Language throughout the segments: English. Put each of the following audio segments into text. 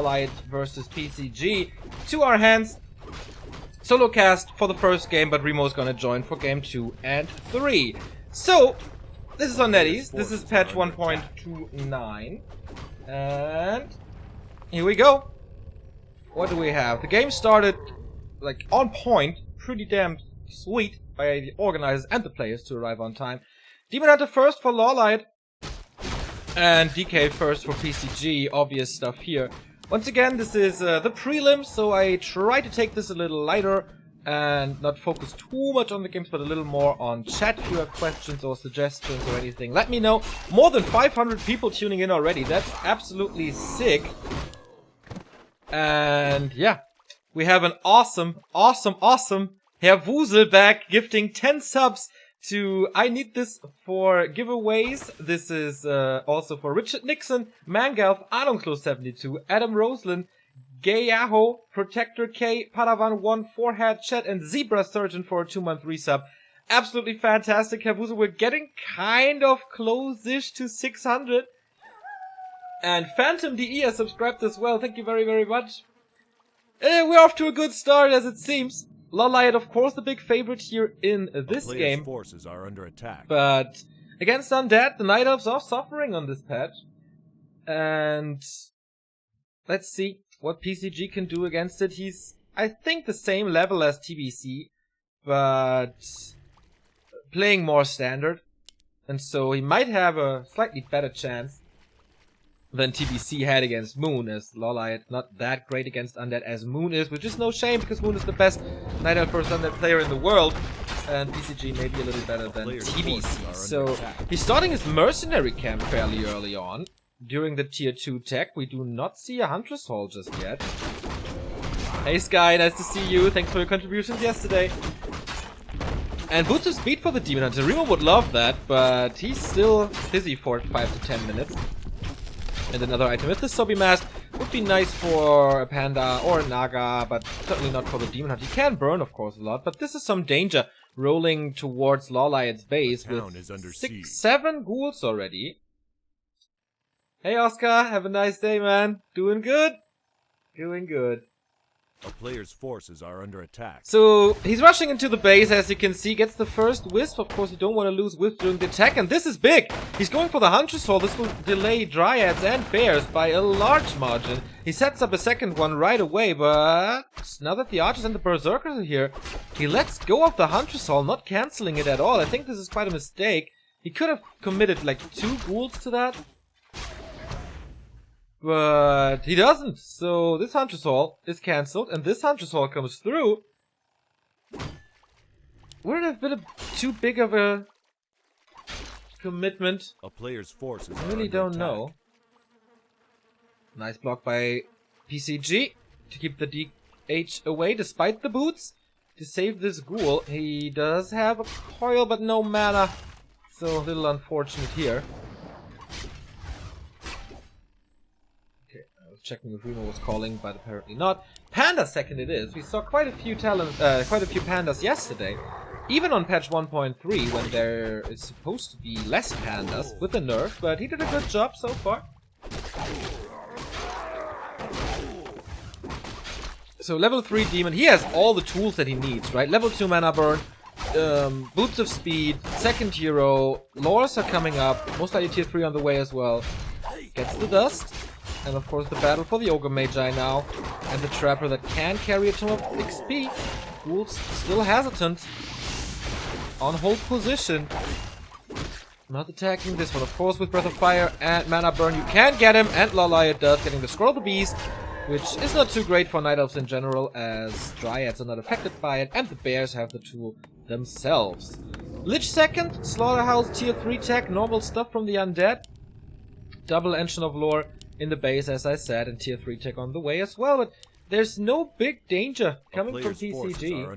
LawLiet versus PCG to our hands. Solo cast for the first game, but Remo is gonna join for game 2 and 3. So, this is on NetEase. This is patch 1.29. And here we go. What do we have? The game started like on point, pretty damn sweet by the organizers and the players to arrive on time. Demon Hunter first for LawLiet and DK first for PCG. Obvious stuff here. Once again, this is the prelims, so I try to take this a little lighter and not focus too much on the games, but a little more on chat. If you have questions or suggestions or anything, let me know. More than 500 people tuning in already. That's absolutely sick. And yeah, we have an awesome Herr Wusel back, gifting 10 subs to I Need This for giveaways. This is also for Richard Nixon, Mangalf, Adonklo72, Adam Roslin, Gayaho, Protector K, Padawan1, Forehead Chat, and Zebra Surgeon for a 2-month resub. Absolutely fantastic, Herr Wusel. We're getting kind of close-ish to 600. And Phantom DE has subscribed as well. Thank you very, very much. We're off to a good start, as it seems. LawLiet, of course, the big favorite here in this game. Forces are under attack. But against Undead, the Night Elves are suffering on this patch. And let's see what PCG can do against it. He's, I think, the same level as TBC, but playing more standard. And so he might have a slightly better chance than TBC had against Moon, as LawLiet not that great against Undead as Moon is, which is no shame because Moon is the best Night Elf first Undead player in the world, and PCG may be a little better than TBC. So he's starting his mercenary camp fairly early on. During the tier 2 tech, we do not see a Huntress Hall just yet. Hey Sky, nice to see you. Thanks for your contributions yesterday. And boots of speed for the Demon Hunter. Remo would love that, but he's still busy for 5 to 10 minutes. And another item with the Sobi Mask would be nice for a Panda or a Naga, but certainly not for the Demon Hunter. He can burn, of course, a lot, but this is some danger rolling towards LawLiet's base with 6-7 ghouls already. Hey Oscar, have a nice day, man. Doing good? Doing good. A player's forces are under attack. So, he's rushing into the base, as you can see, gets the first Wisp. Of course, you don't want to lose Wisp during the attack, and this is big! He's going for the Huntress Hall. This will delay Dryads and Bears by a large margin. He sets up a second one right away, but now that the Archers and the Berserkers are here, he lets go of the Huntress Hall, not cancelling it at all. I think this is quite a mistake. He could have committed like 2 ghouls to that. But he doesn't, so this Huntress Hall is cancelled, and this Huntress Hall comes through. Would it have been too big of a commitment? A player's forces I really don't know. Nice block by PCG to keep the DH away despite the boots. To save this ghoul, he does have a coil but no mana, so a little unfortunate here. Checking if Remo was calling, but apparently not. Panda second it is. We saw quite a few pandas yesterday. Even on patch 1.3, when there is supposed to be less pandas with the nerf, but he did a good job so far. So level 3 demon, he has all the tools that he needs, right? Level 2 mana burn, boots of speed, second hero, lores are coming up, most likely tier 3 on the way as well. Gets the dust. And of course the battle for the Ogre Magi now. And the Trapper that can carry a ton of XP. Ghouls still hesitant. On hold position. Not attacking this one. Of course with Breath of Fire and Mana Burn you can get him. And LawLiet does, getting the Scroll of the Beast. Which is not too great for Night Elves in general, as Dryads are not affected by it. And the Bears have the tool themselves. Lich second. Slaughterhouse tier 3 tech. Normal stuff from the Undead. Double Engine of Lore in the base, as I said, and tier 3 tech on the way as well, but there's no big danger coming from PCG.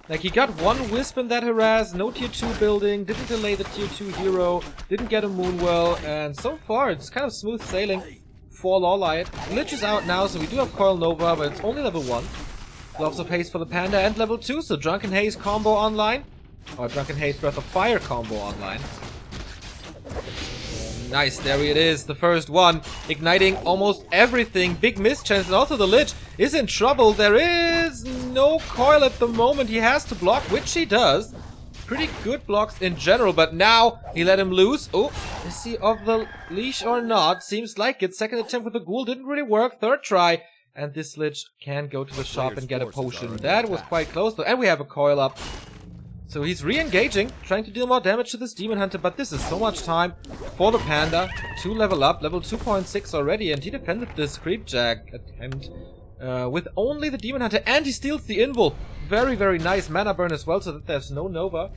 Like, he got one Wisp in that harass, no tier 2 building, didn't delay the tier 2 hero, didn't get a Moonwell, and so far it's kind of smooth sailing for LawLiet. Lich is out now, so we do have Coil Nova, but it's only level 1. Gloves of Haste for the Panda, and level 2, so Drunken Haze combo online. Or Drunken Haze Breath of Fire combo online. Nice, there it is, the first one. Igniting almost everything. Big mischance, and also the Lich is in trouble. There is no coil at the moment. He has to block, which he does. Pretty good blocks in general, but now he let him loose. Oh, is he off the leash or not? Seems like it. Second attempt with the ghoul didn't really work. Third try. And this Lich can go to the shop and get a potion. That was quite close though. And we have a coil up. So he's re-engaging, trying to deal more damage to this Demon Hunter, but this is so much time for the Panda to level up. Level 2.6 already, and he defended this Creepjack attempt with only the Demon Hunter, and he steals the Invul. Very, very nice mana burn as well, so that there's no Nova.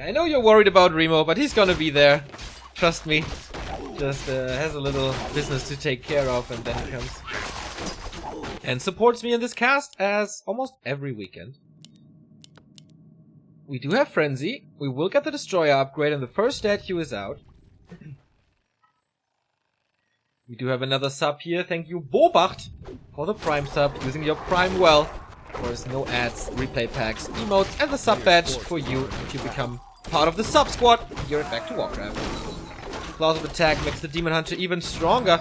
I know you're worried about Remo, but he's gonna be there. Trust me. Just has a little business to take care of, and then he comes and supports me in this cast as almost every weekend. We do have Frenzy. We will get the Destroyer upgrade, and the first statue is out. We do have another sub here. Thank you, Bobacht, for the Prime sub. Using your Prime well. Of course, no ads, replay packs, emotes, and the sub badge for you if you become part of the sub squad. You're back to Warcraft. Claws of Attack makes the Demon Hunter even stronger.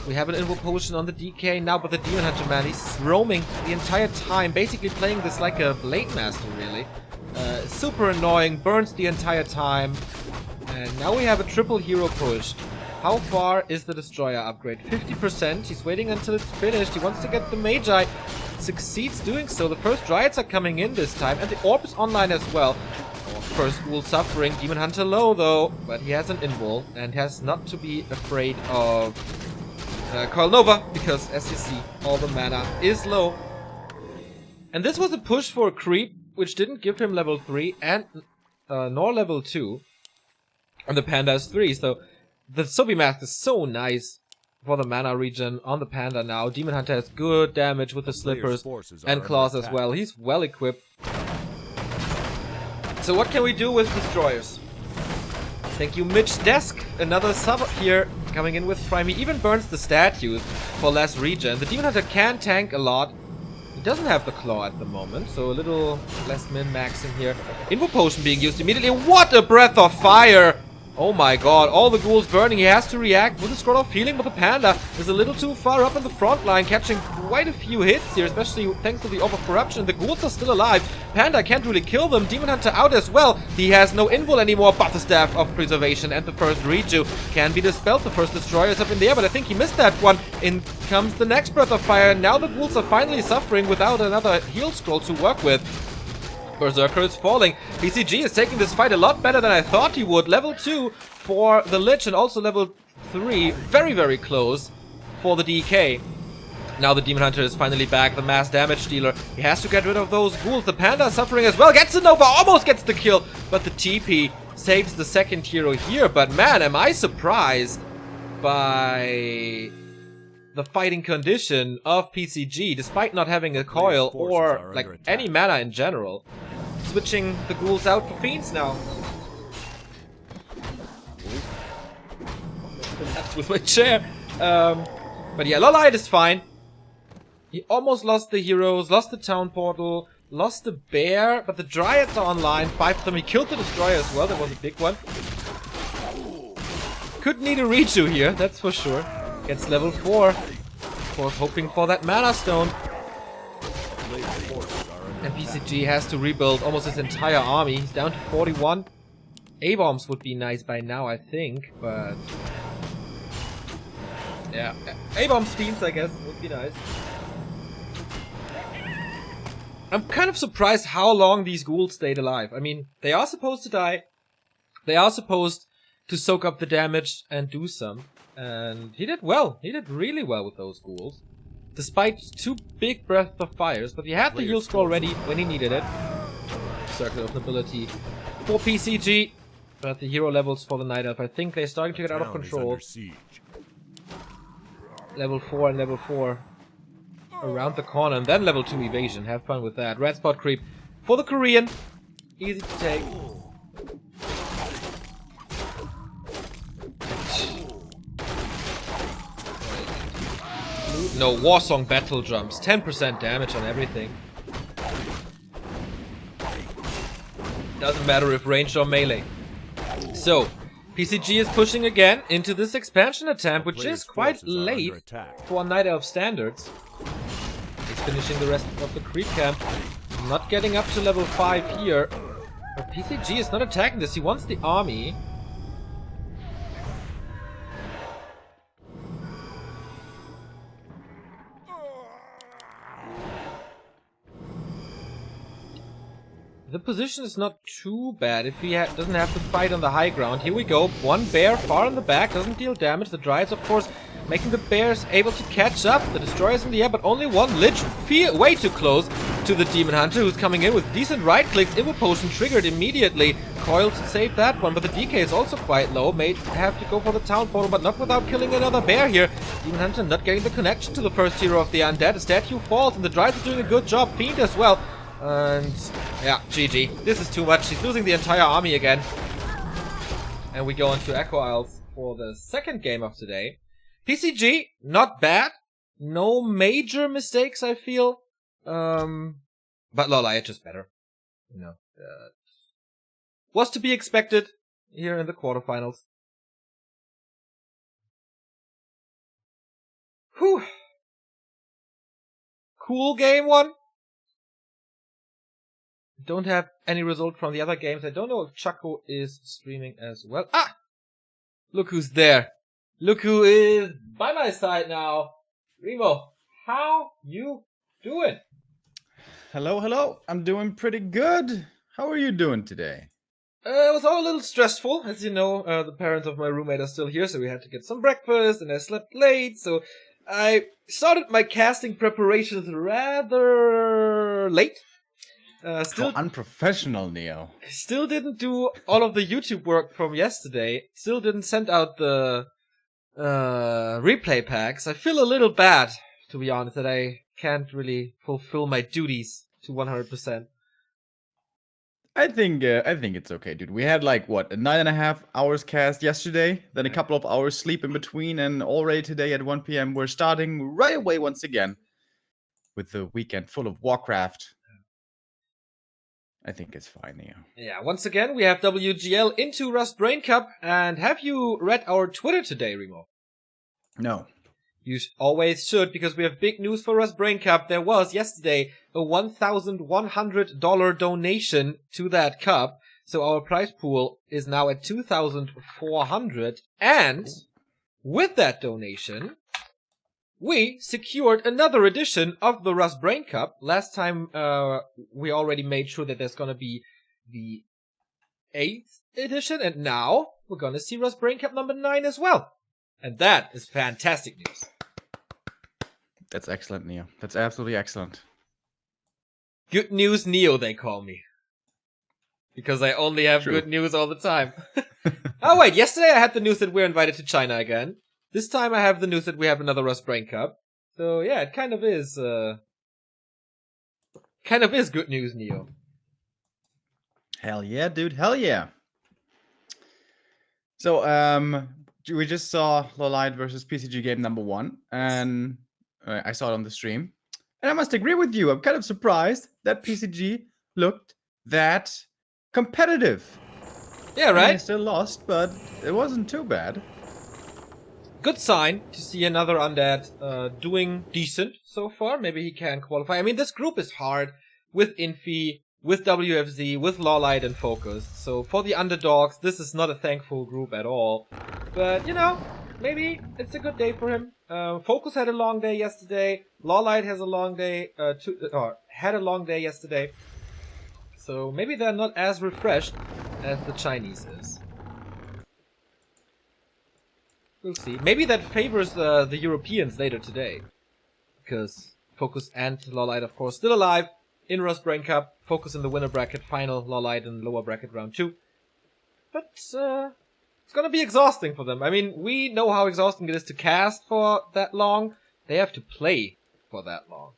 We have an Invul Potion on the DK now, but the Demon Hunter, man, he's roaming the entire time, basically playing this like a Blade Master, really. Super annoying, burns the entire time. And now we have a triple hero push. How far is the Destroyer upgrade? 50%. He's waiting until it's finished. He wants to get the Magi. Succeeds doing so. The first Dryads are coming in this time, and the Orb is online as well. First Ghoul suffering. Demon Hunter low, though, but he has an Invul and has not to be afraid of Coil Nova, because as you see, all the mana is low. And this was a push for a creep, which didn't give him level 3 and nor level 2. And the Panda is 3, so the Sobi math is so nice for the mana regen on the Panda now. Demon Hunter has good damage with the slippers and claws as well. He's well equipped. So what can we do with Destroyers? Thank you, Mitch Desk. Another sub here coming in with Prime. He even burns the statues for less regen. The Demon Hunter can tank a lot. He doesn't have the claw at the moment, so a little less min-max in here. Invul Potion being used immediately. What a breath of fire! Oh my god, all the ghouls burning. He has to react with a Scroll of Healing, but the Panda is a little too far up in the front line, catching quite a few hits here, especially thanks to the Orb of Corruption. The ghouls are still alive. Panda can't really kill them. Demon Hunter out as well. He has no Invul anymore, but the Staff of Preservation and the first Reju can be dispelled. The first Destroyer is up in the air, but I think he missed that one. In comes the next Breath of Fire, and now the ghouls are finally suffering without another heal scroll to work with. Berserker is falling. PCG is taking this fight a lot better than I thought he would. Level 2 for the Lich and also level 3, very, very close for the DK. Now the Demon Hunter is finally back, the mass damage dealer. He has to get rid of those ghouls. The Panda is suffering as well. Gets the Nova, almost gets the kill, but the TP saves the second hero here. But man, am I surprised by the fighting condition of PCG, despite not having a coil or like any mana in general. Switching the ghouls out for fiends now. With my chair. But yeah, LawLiet is fine. He almost lost the heroes, lost the town portal, lost the bear, but the Dryads are online. 5 of them. He killed the Destroyer as well. That was a big one. Could need a Reju here, that's for sure. Gets level 4. Of course, hoping for that mana stone. And PCG has to rebuild almost his entire army. He's down to 41. A-bombs would be nice by now, I think, but yeah, A-bomb fiends, I guess, would be nice. I'm kind of surprised how long these ghouls stayed alive. I mean, they are supposed to die. They are supposed to soak up the damage and do some. And he did well. He did really well with those ghouls. Despite 2 big Breath of Fires, but he had the heal scroll ready when he needed it. Circle of Nobility for PCG. But the hero levels for the Night Elf, I think they're starting to get out of control. Level 4 and level 4 around the corner, and then level 2 evasion. Have fun with that. Red spot creep for the Korean. Easy to take. No, Warsong battle jumps. 10% damage on everything. Doesn't matter if ranged or melee. So, PCG is pushing again into this expansion attempt, which is quite late for a Night Elf standards. He's finishing the rest of the creep camp. Not getting up to level 5 here. But PCG is not attacking this. He wants the army. The position is not too bad if he doesn't have to fight on the high ground. Here we go. One bear far in the back doesn't deal damage. The Dryads, of course, making the bears able to catch up. The Destroyer's in the air, but only one Lich way too close to the Demon Hunter, who's coming in with decent right clicks. Immo Potion triggered immediately. Coil to save that one, but the DK is also quite low. May have to go for the town portal, but not without killing another bear here. Demon Hunter not getting the connection to the first hero of the undead. A statue falls, and the Dryads are doing a good job. Fiend as well. And yeah, GG. This is too much. He's losing the entire army again. And we go on to Echo Isles for the second game of today. PCG, not bad. No major mistakes, I feel. But LawLiet just better. You know, was to be expected here in the quarterfinals. Whew. Cool game one. Don't have any result from the other games. I don't know if Chaco is streaming as well. Ah! Look who's there. Look who is by my side now. Remo, how you doing? Hello, hello. I'm doing pretty good. How are you doing today? It was all a little stressful. As you know, the parents of my roommate are still here, so we had to get some breakfast, and I slept late, so I started my casting preparations rather late. Still how unprofessional, Neo. Still didn't do all of the YouTube work from yesterday. Still didn't send out the replay packs. I feel a little bad, to be honest, that I can't really fulfill my duties to 100%. I think it's okay, dude. We had like what, a 9.5 hours cast yesterday, then a couple of hours sleep in between, and already today at 1 p.m. we're starting right away once again with the weekend full of Warcraft. I think it's fine, Neo. Yeah, once again, we have WGL into Rust Brain Cup. And have you read our Twitter today, Remo? No. You always should, because we have big news for Rust Brain Cup. There was, yesterday, a $1,100 donation to that cup. So our prize pool is now at $2,400. And with that donation, we secured another edition of the Rust Brain Cup. Last time, we already made sure that there's gonna be the 8th edition, and now we're gonna see Rust Brain Cup number 9 as well. And that is fantastic news. That's excellent, Neo. That's absolutely excellent. Good news Neo, they call me. Because I only have good news all the time. Oh wait, yesterday I had the news that we're invited to China again. This time I have the news that we have another Rust Brain Cup. So yeah, it kind of is good news, Neo. Hell yeah, dude. Hell yeah. So, we just saw LawLiet versus PCG game number 1, and I saw it on the stream. And I must agree with you. I'm kind of surprised that PCG looked that competitive. Yeah, right? They still lost, but it wasn't too bad. Good sign to see another undead doing decent so far. Maybe he can qualify. I mean, this group is hard with Infi, with WFZ, with LawLiet and Focus. So for the underdogs, this is not a thankful group at all. But, you know, maybe it's a good day for him. Focus had a long day yesterday. LawLiet has a long day, had a long day yesterday. So maybe they're not as refreshed as the Chinese is. We'll see. Maybe that favors the Europeans later today. Because Focus and LawLiet, of course, still alive in Rust Brain Cup. Focus in the winner bracket final, LawLiet in lower bracket round 2. But it's gonna be exhausting for them. I mean, we know how exhausting it is to cast for that long. They have to play for that long.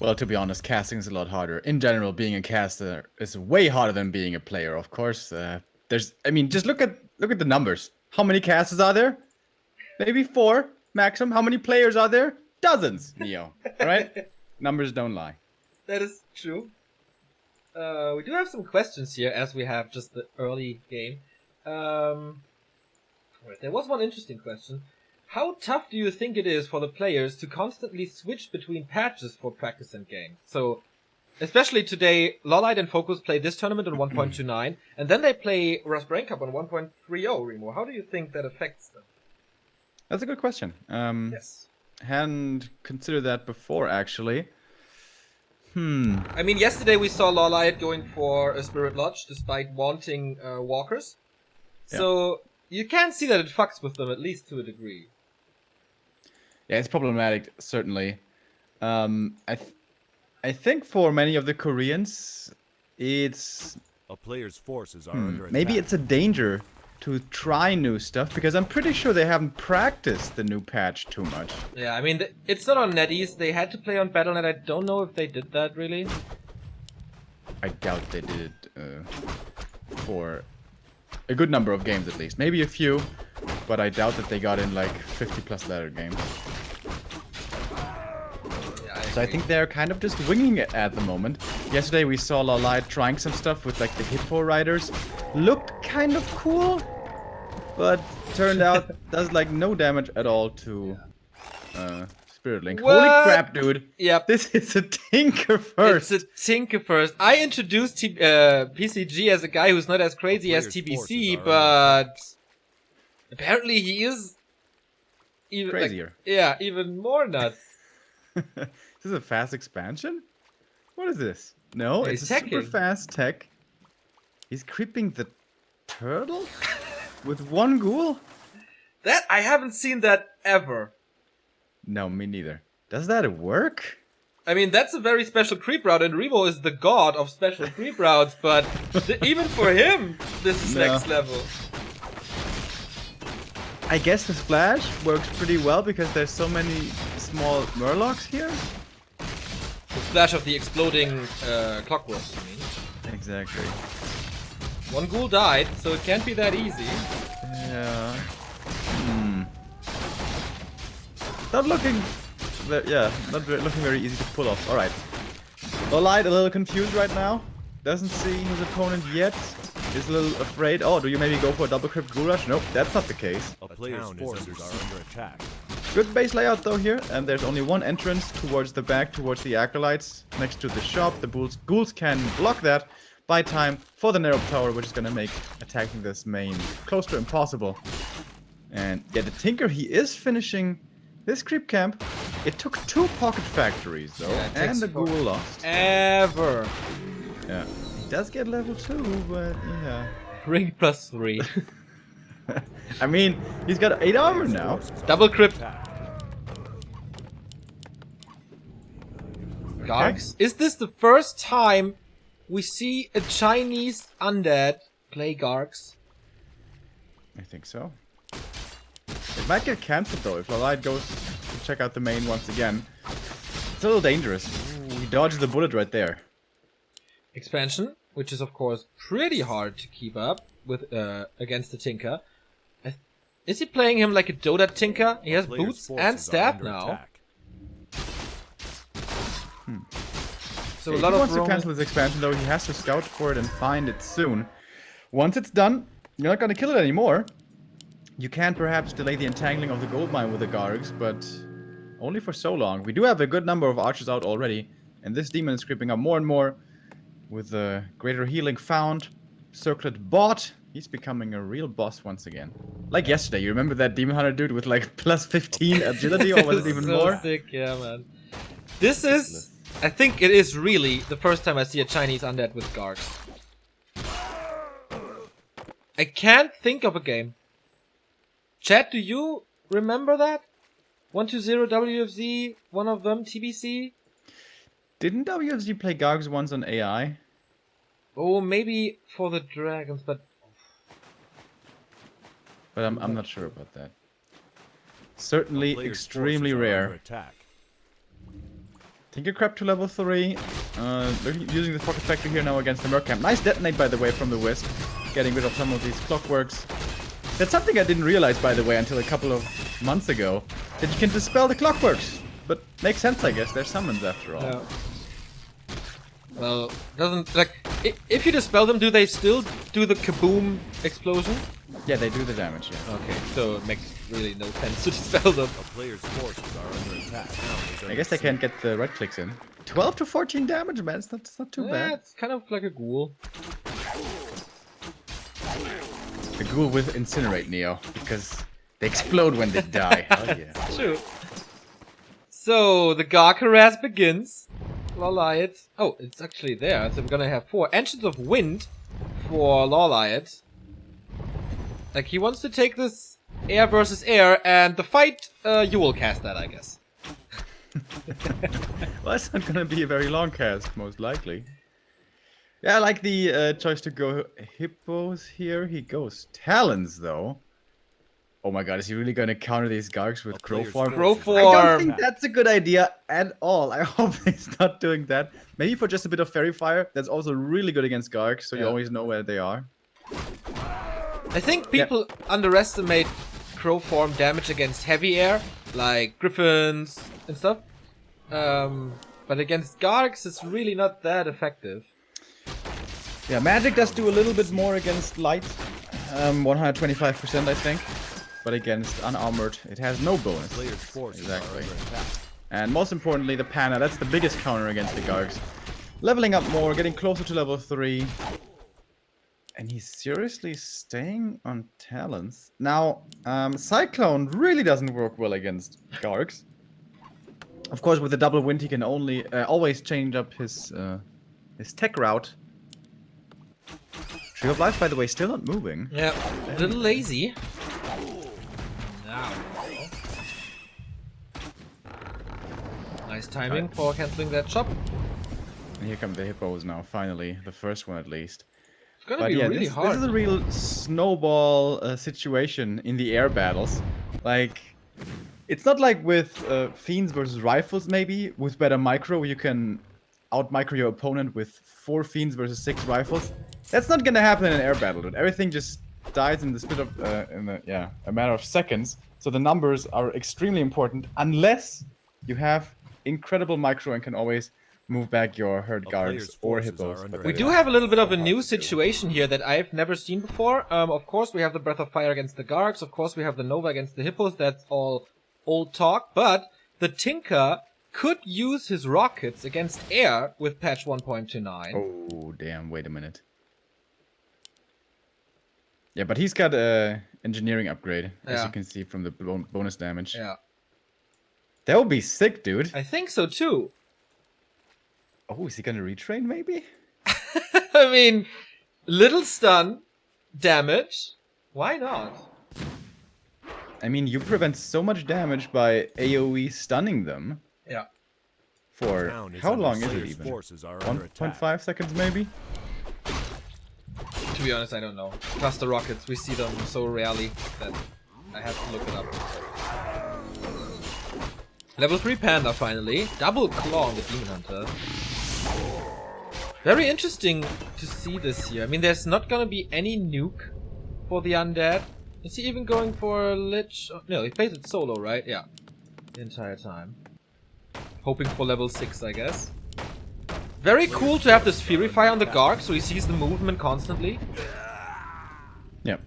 Well, to be honest, casting is a lot harder. In general, being a caster is way harder than being a player, of course. Just look at the numbers. How many casters are there? Maybe 4 maximum. How many players are there? Dozens, Neo. Right? Numbers don't lie. That is true. We do have some questions here, as we have just the early game. Right, there was one interesting question. How tough do you think it is for the players to constantly switch between patches for practice and game? So, especially today, LawLiet and Focus play this tournament on 1.29, and then they play Rust Brain Cup on 1.30, Remo. How do you think that affects them? That's a good question. Yes. Hadn't considered that before, actually. I mean, yesterday we saw LawLiet going for a Spirit Lodge despite wanting walkers. Yeah. So you can see that it fucks with them, at least to a degree. Yeah, it's problematic, certainly. I think for many of the Koreans, it's A player's forces are under attack. maybe it's a danger to try new stuff, because I'm pretty sure they haven't practiced the new patch too much. Yeah, I mean, it's not on NetEase. They had to play on Battle.net. I don't know if they did that, really. I doubt they did it for a good number of games at least. Maybe a few, but I doubt that they got in like 50+ ladder games. Yeah, So I think they're kind of just winging it at the moment. Yesterday we saw LawLiet trying some stuff with like the Hippo Riders. Looked kind of cool, but turned out does like no damage at all to Spirit Link. What? Holy crap, dude. Yep. This is a Tinker first. It's a Tinker first. I introduced PCG as a guy who's not as crazy as player's TBC, forces are but apparently he is even Crazier. even more nuts. Is this a fast expansion? What is this? No, Yeah, it's he's a super teching. fast tech. He's creeping the turtle with one ghoul? That I haven't seen that ever. No, me neither. Does that work? I mean, that's a very special creep route, and Remo is the god of special creep routes, but even for him, this is No. next level. I guess the splash works pretty well because there's so many small murlocs here. The splash of the exploding clockworks, I mean. Exactly. One ghoul died, so it can't be that easy. Yeah. Not looking... not looking very easy to pull off. Alright. LawLiet a little confused right now. Doesn't see his opponent yet. Is a little afraid. Oh, do you maybe go for a double crypt ghoul rush? Nope, that's not the case. A player's forces are under attack. Good base layout though here, and there's only one entrance towards the back, towards the acolytes, next to the shop. The ghouls can block that, buy time for the narrow tower, which is gonna make attacking this main close to impossible. And yeah, the Tinker, he is finishing this creep camp. It took 2 pocket factories though, Yeah, it takes and the four. ghoul lost. Ever. Yeah, he does get level 2, but yeah. Ring plus 3. I mean, he's got 8 armor now. Double crypt. Gargs? Is this the first time we see a Chinese undead play Gargs? I think so. It might get cancelled though if LawLiet goes to check out the main once again. It's a little dangerous. Ooh, he dodged the bullet right there. Expansion, which is of course pretty hard to keep up with against the Tinker. Is he playing him like a Dota Tinker? He has Player's boots forces and are staff under now. attack. So If a lot he of wants to roam- cancel this expansion though, he has to scout for it and find it soon. Once it's done, you're not gonna kill it anymore. You can perhaps delay the entangling of the gold mine with the Gargs, but only for so long. We do have a good number of archers out already, and this demon is creeping up more and more with greater healing found. Circlet bought. He's becoming a real boss once again. Like yesterday, you remember that demon hunter dude with like plus 15 agility, or was it even so more? Sick, yeah, man. This is, I think it is really the first time I see a Chinese undead with Gargs. I can't think of a game. Chat, do you remember that? 120 WFZ, one of them, TBC? Didn't WFG play Gargs once on AI? Oh, maybe for the dragons, but But I'm not sure about that. Certainly Player's extremely forces are under rare. attack. Tinker Crab to level 3. Using the Pocket Factory here now against the Mercamp. Nice detonate, by the way, from the Wisp. Getting rid of some of these clockworks. That's something I didn't realize, by the way, until a couple of months ago. That you can dispel the clockworks. But makes sense, I guess. They're summons after all. yeah. Well, doesn't like if you dispel them, do they still do the kaboom explosion? Yeah, they do the damage. Yeah. Okay, so it makes really no sense to dispel them. A player's forces are under attack. I guess they can't get the right clicks in. 12 to 14 damage, man. It's not too Yeah, bad. it's kind of like a ghoul. The ghoul with incinerate Neo because they explode when they die. Oh yeah. True. So the Garg harass begins. LawLiet. Oh, it's actually there. So we're gonna have 4 Engines of Wind for LawLiet. Like he wants to take this air versus air, and the fight. You will cast that, I guess. Well, it's not gonna be a very long cast, most likely. Yeah, I like the choice to go hippos here. He goes talons, though. Oh my god, is he really gonna counter these Gargs with crow form? Crow I don't form. think that's a good idea at all. I hope he's not doing that. Maybe for just a bit of fairy fire. That's also really good against Gargs, so you always know where they are. I think people underestimate crow form damage against heavy air, like griffins and stuff. But against Gargs, it's really not that effective. Yeah, magic does do a little bit more against light. 125%, I think. But against unarmored, it has no bonus. Player's forces Exactly. are under attack. And most importantly, the Pana. That's the biggest counter against the Gargs. Leveling up more, getting closer to level 3. And he's seriously staying on talents. Now, Cyclone really doesn't work well against Gargs. Of course, with the double wind, he can only always change up his tech route. Tree of Life, by the way, still not moving. Yeah, a little lazy. Now. Nice timing for canceling that chop. And here come the hippos now, finally. The first one, at least. It's gonna be really hard. This is a real snowball situation in the air battles. Like, it's not like with Fiends versus Rifles, maybe. With better micro, you can out-micro your opponent with 4 Fiends versus 6 Rifles. That's not gonna happen in an air battle, dude. Everything just dies in the split of, a matter of seconds. So the numbers are extremely important, unless you have incredible micro and can always move back your herd guards or hippos. We do have a little bit of a new situation here that I've never seen before. Of course, we have the Breath of Fire against the Gargs. Of course, we have the Nova against the hippos. That's all old talk. But the Tinker could use his rockets against air with patch 1.29. Oh, damn. Wait a minute. Yeah, but he's got a engineering upgrade, as you can see from the bonus damage. Yeah. That would be sick, dude. I think so, too. Oh, is he gonna retrain, maybe? I mean, little stun damage. Why not? I mean, you prevent so much damage by AoE stunning them. Yeah. For how long is it even? 1.5 1.5 seconds, maybe? To be honest, I don't know. Cluster rockets, we see them so rarely that I have to look it up. Level 3 Panda, finally. Double Claw on the Demon Hunter. Very interesting to see this here. I mean, there's not gonna be any nuke for the undead. Is he even going for a Lich? Oh, no, he plays it solo, right? Yeah. The entire time. Hoping for level 6, I guess. Very cool to have this Fury Fire on the Garg, so he sees the movement constantly. Yep.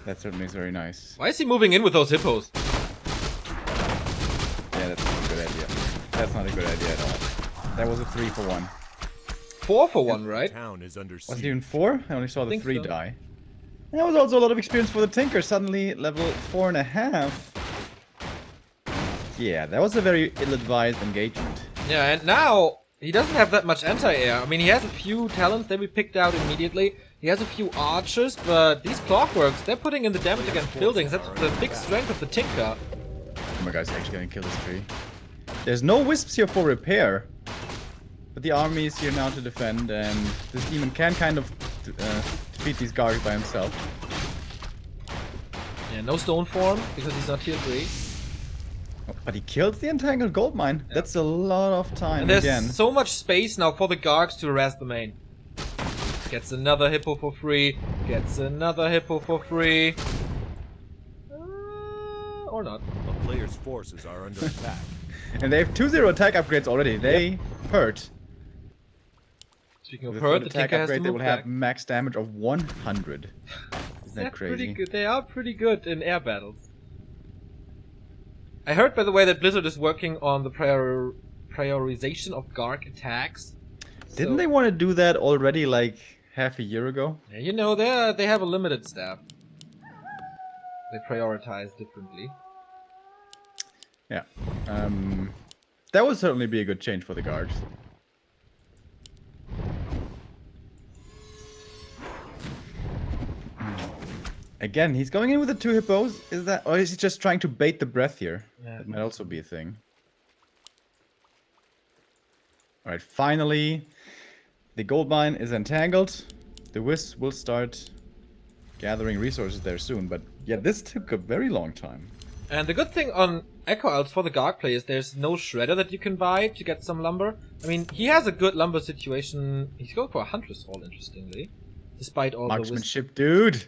That certainly is very nice. Why is he moving in with those hippos? Yeah, that's not a good idea. That's not a good idea at all. That was a 3 for 1. 4 for 1, right? Town is under Was it siege. even 4? I only saw the 3 so. die. And that was also a lot of experience for the Tinker. Suddenly, level 4.5. Yeah, that was a very ill-advised engagement. Yeah, and now he doesn't have that much anti-air. I mean, he has a few talents that we picked out immediately. He has a few archers, but these clockworks, they're putting in the damage against buildings. That's the big strength of the Tinker. Oh my god, he's actually gonna kill this tree. There's no wisps here for repair. But the army is here now to defend, and this demon can kind of defeat these guards by himself. Yeah, no stone form, because he's not tier 3. Oh, but he kills the entangled gold mine. Yeah. That's a lot of time and there's again. So much space now for the Gargs to harass the main. Gets another hippo for free. Gets another hippo for free. Or not. A player's forces are under attack. And they have 2-0 attack upgrades already. They hurt. Speaking of With hurt, an the attack Tinker has to upgrade, they move will back. have max damage of 100. Isn't They're that pretty crazy? good. They are pretty good in air battles. I heard, by the way, that Blizzard is working on the prioritization of Garg attacks. Didn't they want to do that already, like, half a year ago? Yeah, you know, they have a limited staff. They prioritize differently. Yeah. That would certainly be a good change for the guards. Again, he's going in with the 2 hippos. Is that, or is he just trying to bait the breath here? Yeah, That might also be a thing. Alright, finally, the gold mine is entangled. The Wisps will start gathering resources there soon, but yeah, this took a very long time. And the good thing on Echo Isles for the Garg play is there's no shredder that you can buy to get some lumber. I mean, he has a good lumber situation. He's going for a Huntress Hall, interestingly. Despite all Marksmanship, dude!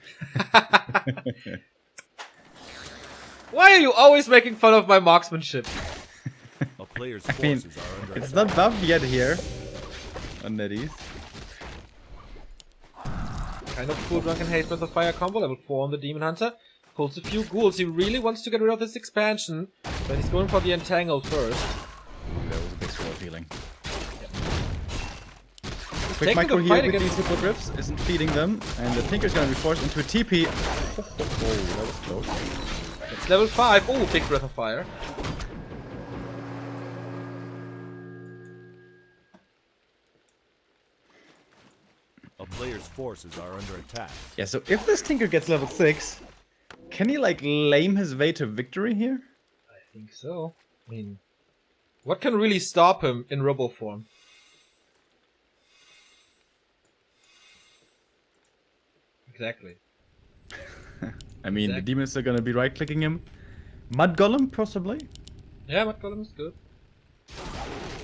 Why are you always making fun of my marksmanship? A player's I mean, forces are under it's attack. not buffed yet here on NetEase. Kind of cool Drunken Haze Breath of Fire combo, level 4 on the Demon Hunter. Pulls a few ghouls. He really wants to get rid of this expansion, but he's going for the Entangled first. That was a bit slow feeling. He's Quick taking micro the here fight with against... these hippogriffs isn't feeding them, and the Tinker's gonna be forced into a TP. Oh, that was close. It's level 5. Oh, big Breath of Fire. A player's forces are under attack. Yeah, so if this Tinker gets level 6, can he like lame his way to victory here? I think so. I mean, what can really stop him in Robo form? Exactly. I mean, the Exactly. demons are gonna be right-clicking him. Mud Golem, possibly? Yeah, Mud Golem is good.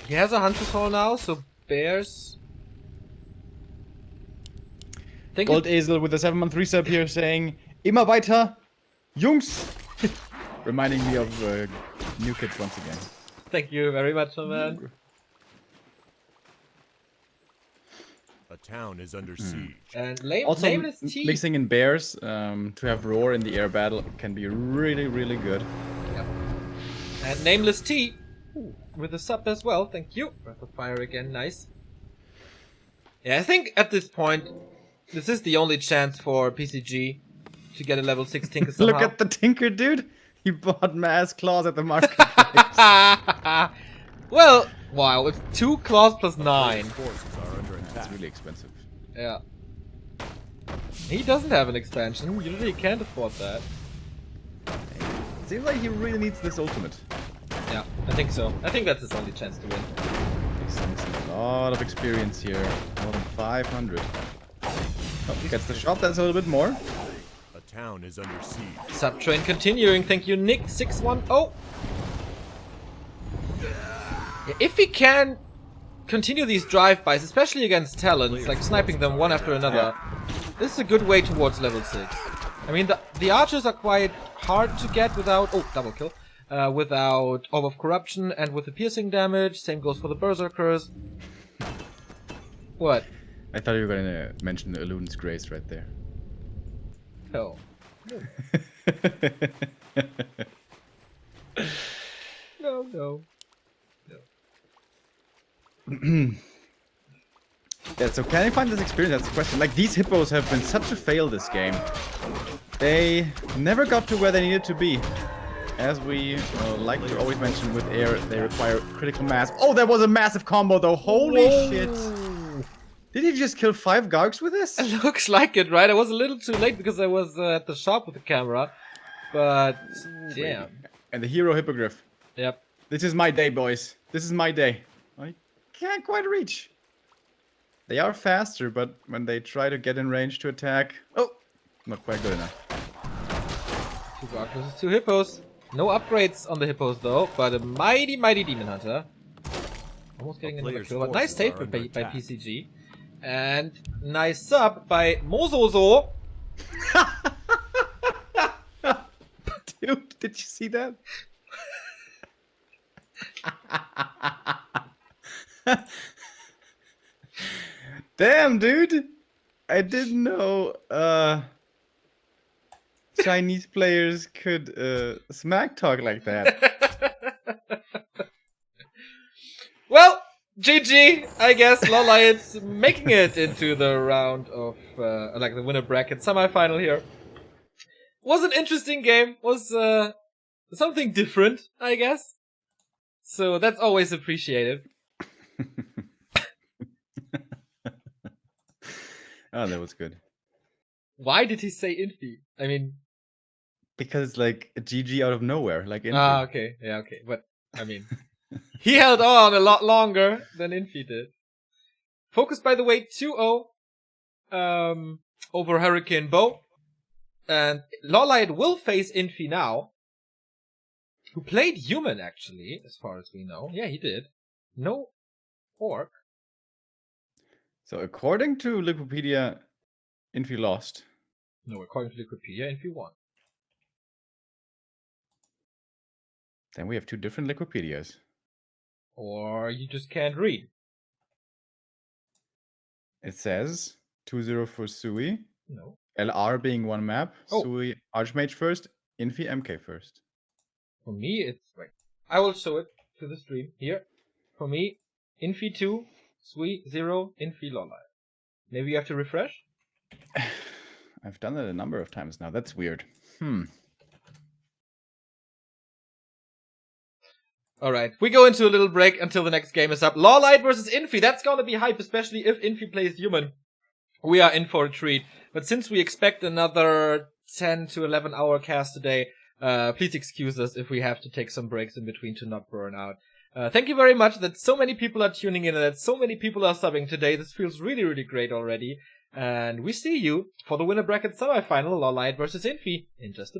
He has a Hunter's Hall now, so bears. Think Gold Esel with a 7-month resub here saying, Immer weiter, Jungs! Reminding me of New Kids once again. Thank you very much, my man. A town is under siege. And Also, Nameless T. mixing in bears to have Roar in the air battle can be really, really good. Yep. And Nameless T. Ooh, with a sub as well, thank you. Breath of Fire again, nice. Yeah, I think at this point, this is the only chance for PCG to get a level 6 Tinker somehow. Look at the Tinker, dude! He bought mass claws at the marketplace. Well, wow, it's 2 claws plus 9. Forces are under That's attack. really expensive. Yeah. He doesn't have an expansion, usually he can't afford that. Seems like he really needs this ultimate. Yeah, I think so. I think that's his only chance to win. He's missing a lot of experience here. More than 500. Oh, gets the shot, that's a little bit more. A town is under siege. Subtrain continuing, thank you Nick 610. Yeah, if he can continue these drive-bys, especially against talents, like sniping them one after another, this is a good way towards level 6. I mean, the archers are quite hard to get without... Oh, double kill. Without Orb of Corruption and with the piercing damage. Same goes for the Berserkers. What? I thought you were going to mention Eludin's Grace right there. Oh. No, no. Yeah, so can I find this experience? That's the question. Like, these hippos have been such a fail this game. They never got to where they needed to be. As we like to always mention with air, they require critical mass. Oh, that was a massive combo though. Holy shit. Did he just kill 5 Gargs with this? It looks like it, right? I was a little too late because I was at the shop with the camera. But, damn. And the hero hippogriff. Yep. This is my day, boys. This is my day. I can't quite reach. They are faster, but when they try to get in range to attack... Oh! Not quite good enough. 2 Garg versus 2 Hippos. No upgrades on the Hippos though, but a mighty, mighty Demon Hunter. Almost getting another player's kill, but nice forces save are by under attack. PCG. And nice sub by Mozozo. Dude, did you see that? Damn, dude! I didn't know Chinese players could smack talk like that. Well, GG, I guess. LawLiet making it into the round of, like the winner bracket semifinal here. Was an interesting game. Was, something different, I guess. So that's always appreciated. Oh, that was good. Why did he say Infi? I mean... Because it's like a GG out of nowhere, like Infi. Ah, okay. Yeah, okay. But, I mean... he held on a lot longer than Infi did. Focus, by the way, 2-0 over Hurricane Bow. And LawLiet will face Infi now. Who played human, actually, as far as we know. Yeah, he did. No orc. So according to Wikipedia, Infi lost. No, according to Wikipedia, Infi won. Then we have two different Wikipedias. Or you just can't read. It says 2-0 for Sui. No. LR being one map. Oh. Sui Archmage first. Infi MK first. For me, it's like... I will show it to the stream. Here. For me, Infi 2, Sui 0, Infi LawLiet. Maybe you have to refresh? I've done that a number of times now. That's weird. Alright, we go into a little break until the next game is up. LawLiet versus Infi. That's gonna be hype, especially if Infi plays human. We are in for a treat. But since we expect another 10 to 11 hour cast today, please excuse us if we have to take some breaks in between to not burn out. Thank you very much that so many people are tuning in and that so many people are subbing today. This feels really, really great already. And we see you for the winner bracket semifinal, LawLiet versus Infi, in just a bit.